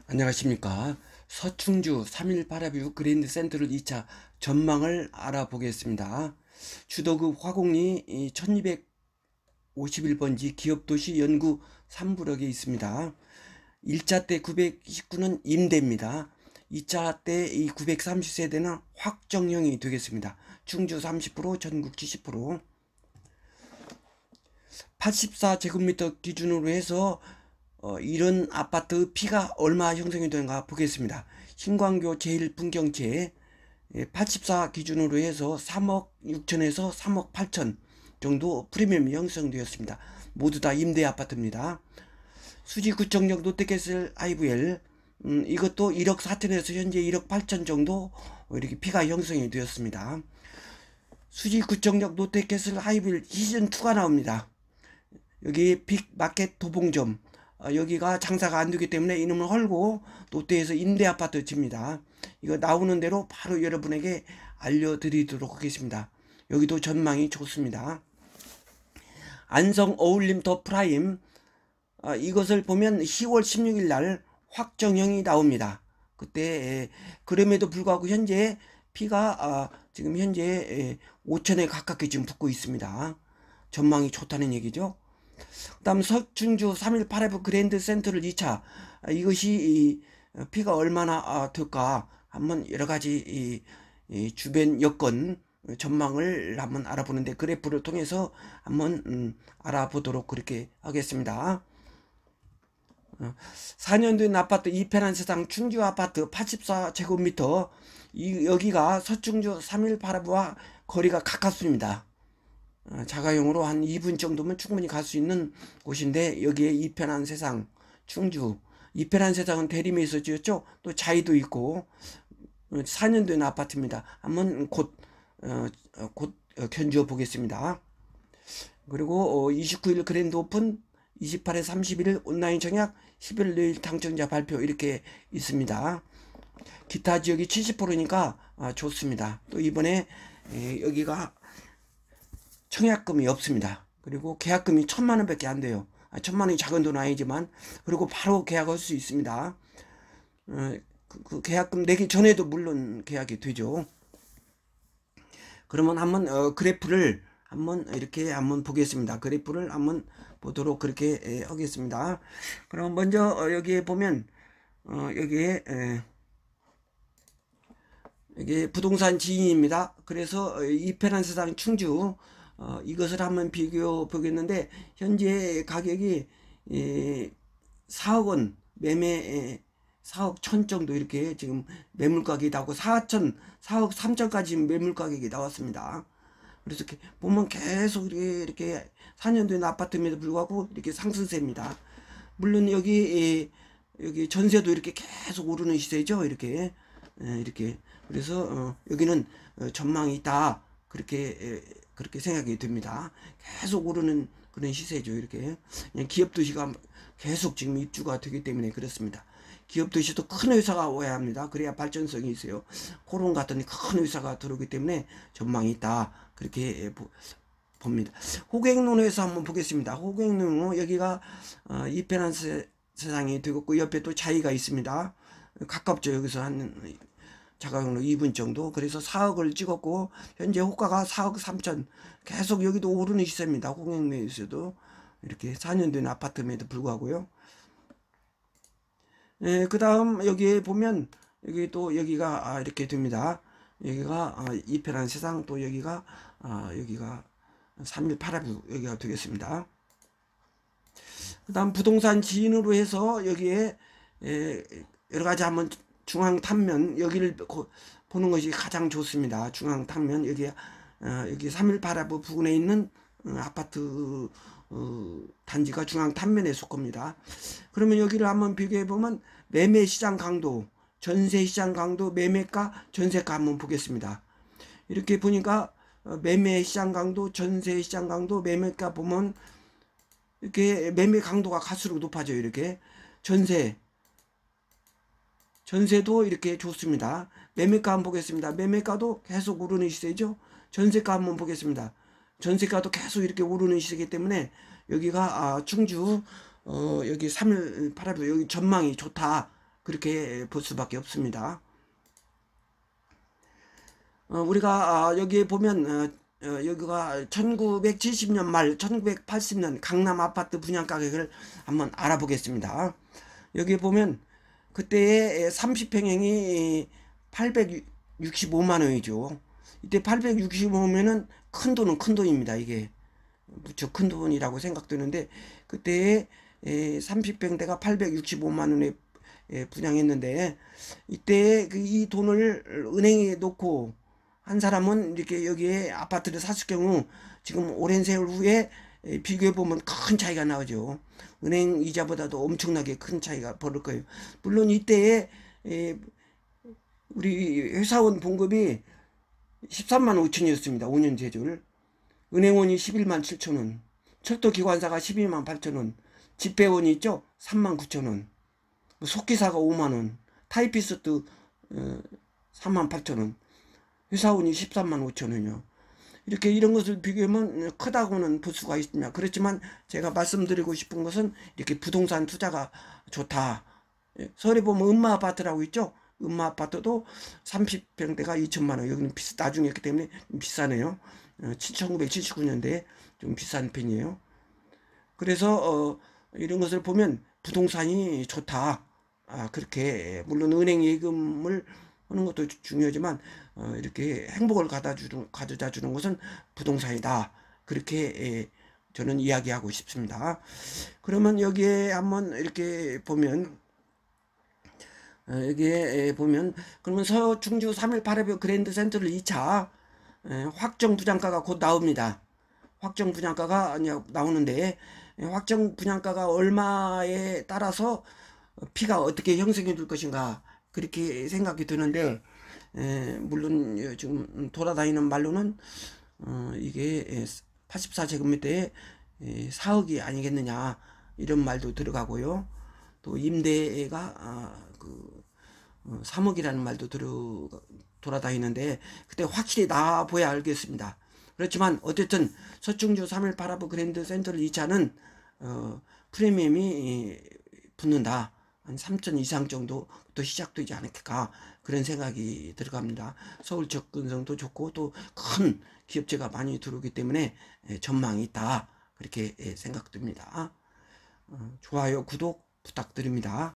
안녕하십니까. 서충주 3일 파라뷰 그랜드 센트럴 2차 전망을 알아보겠습니다. 주도급 화곡리 1251번지 기업도시 연구 3부럭에 있습니다. 1차 때 919는 임대입니다. 2차 때 이 930세대는 확정형이 되겠습니다. 충주 30%, 전국 70%. 84제곱미터 기준으로 해서 이런 아파트 피가 얼마 형성이 되는가 보겠습니다. 신광교 제1분경채 84 기준으로 해서 3억 6천에서 3억 8천 정도 프리미엄이 형성되었습니다. 모두 다 임대 아파트입니다. 수지구청역 롯데캐슬 IVL 이것도 1억 4천에서 현재 1억 8천 정도 이렇게 피가 형성이 되었습니다. 수지구청역 롯데캐슬 IVL 시즌2가 나옵니다. 여기 빅마켓 도봉점 여기가 장사가 안 되기 때문에 이놈을 헐고 롯데에서 임대 아파트 집니다. 이거 나오는 대로 바로 여러분에게 알려드리도록 하겠습니다. 여기도 전망이 좋습니다. 안성 어울림 더 프라임 이것을 보면 10월 16일 날 확정형이 나옵니다. 그때 그럼에도 불구하고 현재 피가 지금 현재 5천에 가깝게 지금 붙고 있습니다. 전망이 좋다는 얘기죠. 그 다음 서충주 3일 파레브 그랜드 센트럴 2차 이것이 피가 얼마나 될까 한번 여러가지 주변 여건 전망을 한번 알아보는데 그래프를 통해서 한번 알아보도록 그렇게 하겠습니다. 4년 된 아파트 이편한 세상 충주 아파트 84제곱미터 여기가 서충주 3일 파라브와 거리가 가깝습니다. 자가용으로 한 2분 정도면 충분히 갈 수 있는 곳인데 여기에 이편한 세상 충주 이편한 세상은 대림에서 지었죠. 또 자이도 있고 4년 된 아파트입니다. 한번 곧 견주어 보겠습니다. 그리고 29일 그랜드 오픈 28일 31일 온라인 청약 11일 내일 당첨자 발표 이렇게 있습니다. 기타 지역이 70%니까 좋습니다. 또 이번에 여기가 청약금이 없습니다. 그리고 계약금이 1,000만 원밖에 안 돼요. 1,000만 원이 작은 돈 아니지만 그리고 바로 계약할 수 있습니다. 그 계약금 내기 전에도 물론 계약이 되죠. 그러면 한번 그래프를 한번 이렇게 한번 보겠습니다. 그래프를 한번 보도록 그렇게 하겠습니다. 그럼 먼저 여기에 보면 여기에 이게 부동산 지인입니다. 그래서 이편한 세상 충주 이것을 한번 비교해 보겠는데 현재 가격이 4억 원 매매 4억 1천 정도 이렇게 지금 매물 가격이 나오고 4천 4억 3천까지 매물 가격이 나왔습니다. 그래서 이렇게 보면 계속 이렇게 4년 된 아파트임에도 불구하고 이렇게 상승세입니다. 물론 여기 전세도 이렇게 계속 오르는 시세죠. 이렇게 그래서 여기는 전망이 있다 그렇게 생각이 듭니다. 계속 오르는 그런 시세죠. 이렇게 그냥 기업 도시가 계속 지금 입주가 되기 때문에 그렇습니다. 기업 도시도 큰 회사가 와야 합니다. 그래야 발전성이 있어요. 코론 같은 큰 회사가 들어오기 때문에 전망이 있다 그렇게 봅니다. 호갱론에서 한번 보겠습니다. 호갱론 여기가 이편한 세상이 되고 옆에 또 자이가 있습니다. 가깝죠. 여기서 한 자가용으로 2분 정도. 그래서 4억을 찍었고 현재 호가가 4억 3천 계속 여기도 오르는 시세입니다. 호갱론에서도 이렇게 4년 된 아파트임에도 불구하고요. 그 다음 여기에 보면 여기 또 여기가 이렇게 됩니다. 여기가 이편한 세상 또 여기가 3일 파라뷰 여기가 되겠습니다. 그 다음 부동산 지인으로 해서 여기에 여러가지 한번 중앙 탐면 여기를 보는 것이 가장 좋습니다. 중앙 탐면 여기 3일 파라뷰 부근에 있는 아파트 단지가 중앙 탐면에 속합니다. 그러면 여기를 한번 비교해 보면 매매 시장 강도, 전세 시장 강도, 매매가, 전세가 한번 보겠습니다. 이렇게 보니까 매매 시장 강도, 전세 시장 강도, 매매가 보면 이렇게 매매 강도가 갈수록 높아져요. 이렇게 전세도 이렇게 좋습니다. 매매가 한번 보겠습니다. 매매가도 계속 오르는 시세죠. 전세가 한번 보겠습니다. 전세가도 계속 이렇게 오르는 시세이기 때문에 여기가 충주 여기 3일 파라뷰 여기 전망이 좋다 그렇게 볼 수밖에 없습니다. 우리가 여기에 보면 여기가 1970년 말 1980년 강남 아파트 분양 가격을 한번 알아보겠습니다. 여기에 보면 그때의 30평형이 865만 원이죠. 이때 865면은 큰 돈은 큰 돈입니다. 이게 무척 큰 돈이라고 생각되는데 그때 30평대가 865만 원에 분양했는데 이때 이 돈을 은행에 놓고 한 사람은 이렇게 여기에 아파트를 샀을 경우 지금 오랜 세월 후에 비교해 보면 큰 차이가 나오죠. 은행 이자보다도 엄청나게 큰 차이가 벌을 거예요. 물론 이때에 우리 회사원 봉급이 13만 5천이었습니다. 5년 제출. 은행원이 11만 7천 원, 철도기관사가 12만 8천 원, 집배원이 있죠? 3만 9천 원, 속기사가 5만 원, 타이피스트 3만 8천 원, 회사원이 13만 5천 원이요. 이렇게 이런 것을 비교하면 크다고는 볼 수가 있습니다. 그렇지만 제가 말씀드리고 싶은 것은 이렇게 부동산 투자가 좋다. 서울에 보면 음마아파트라고 있죠? 음마아파트도 30평대가 2천만 원. 여기는 나중에 했기 때문에 비싸네요. 1979년대에 좀 비싼 편이에요. 그래서 이런 것을 보면 부동산이 좋다. 그렇게 물론 은행 예금을 하는 것도 중요하지만 이렇게 행복을 가져다 주는 것은 부동산이다. 그렇게 저는 이야기하고 싶습니다. 그러면 여기에 한번 이렇게 보면 여기에 보면 그러면 서충주 318해변 그랜드 센트럴 2차 확정 분양가가 곧 나옵니다. 확정 분양가가 나오는데 확정 분양가가 얼마에 따라서 피가 어떻게 형성이 될 것인가 그렇게 생각이 드는데 물론 지금 돌아다니는 말로는 이게 84제곱미터에 4억이 아니겠느냐 이런 말도 들어가고요. 또 임대가 3억이라는 말도 돌아다니는데 그때 확실히 나와 보야 알겠습니다. 그렇지만 어쨌든 서충주 318하브 그랜드 센트럴 2차는 프리미엄이 붙는다. 한 3천 이상 정도부터 시작되지 않을까 그런 생각이 들어갑니다. 서울 접근성도 좋고 또 큰 기업체가 많이 들어오기 때문에 전망이 있다 그렇게 생각됩니다. 좋아요 구독 부탁드립니다.